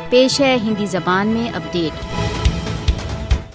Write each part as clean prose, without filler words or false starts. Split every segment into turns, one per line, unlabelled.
پیش ہے ہندی زبان میں اپڈیٹ۔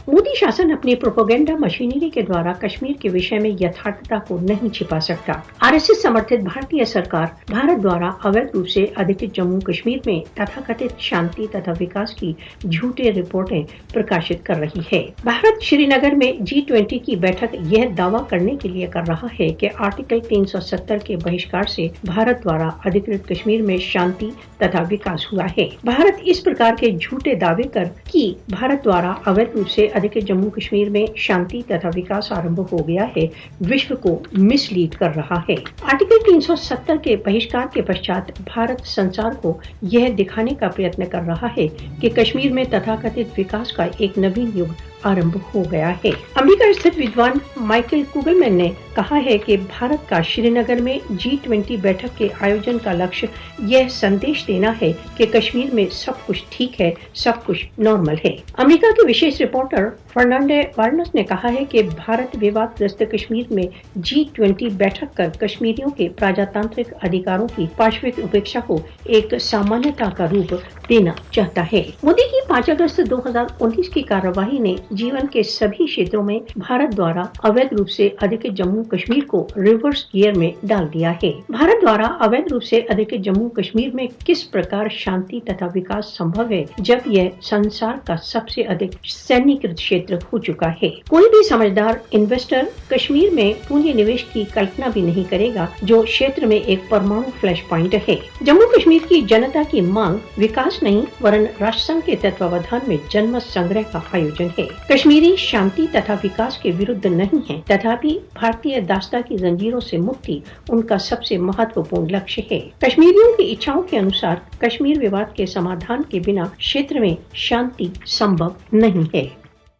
مودی شاسن اپنی پروپیگنڈا مشینری کے دوارا کشمیر کے وشے میں یتھارتھتا کو نہیں چھپا سکتا۔ RSS سمرتھت بھارتی سرکار بھارت دوارا اویدھ روپ سے ادھکت جموں کشمیر میں تتھاکتھت شانتی تتھا وکاس کی جھوٹے رپورٹیں پرکاشت کر رہی ہے۔ بھارت شری نگر میں G20 کی بیٹھک یہ دعویٰ کرنے کے لیے کر رہا ہے کہ آرٹیکل 370 کے بہشکار سے بھارت دوارا ادھکرت کشمیر میں شانتی تتھا وکاس ہوا ہے۔ بھارت اس پرکار کے جھوٹے دعوے کر کہ بھارت دوارا اویدھ روپ سے ادھکت جموں کشمیر میں شانتی تتھا وکاس آرمبھ ہو گیا ہے، وشو کو مس لیڈ کر رہا ہے۔ آرٹیکل 370 کے بہشکار کے پشچات بھارت سنسار کو یہ دکھانے کا پریتن کر رہا ہے کہ کشمیر میں تتھاکتھت وکاس کا ایک نوین یگ آرمبھ ہو گیا ہے۔ امریکہ استھت ودوان مائیکل کوگلمین نے کہا ہے کہ بھارت کا شری نگر میں G20 بیٹھک کے آیوجن کا لکشیہ یہ سندیش دینا ہے کہ کشمیر میں سب کچھ ٹھیک ہے، سب کچھ نارمل ہے۔ امریکہ کے وشیش رپورٹر فرنانڈو وارنس نے کہا ہے کہ بھارت وواد گرست کشمیر میں G20 بیٹھک کر کشمیریوں کے پراجاتانترک ادھیکاروں کی پاشوک اپیکشا کو ایک سامانیہتا کا روپ دینا چاہتا ہے۔ مودی کی 5 اگست 2019 کی کارروائی نے جیون کے سبھی شیتروں میں بھارت دوارا اویدھ روپ سے ادھکت جموں کشمیر کو ریورس گیئر میں ڈال دیا ہے۔ بھارت دوارا اویدھ روپ سے ادھکت جموں کشمیر میں کس پرکار شانتی تتھا وکاس سمبھو ہے جب یہ سنسار کا سب سے ادھک سینیکرت چھیتر ہو چکا ہے۔ کوئی بھی سمجھدار انویسٹر کشمیر میں پونجی نویش کی کلپنا بھی نہیں کرے گا جو چھیتر میں ایک پرمانو فلیش پوائنٹ ہے۔ جموں کشمیر کی جنتا کی مانگ وکاس نہیں ورن راشٹر سنگھ کے تتواودھان میں جنمت سنگرہ کا آیوجن ہے۔ کشمیری شانتی تتھا وکاس کے ورودھ نہیں ہے، تتھاپی بھارتی داستہ کی زنجیروں سے مکتی ان کا سب سے مہتوپورن لکشیہ ہے۔ کشمیریوں کی اچھاؤں کے انوسار کشمیر وواد کے سمادھان کے بنا چھیتر میں شانتی سمبھو نہیں ہے۔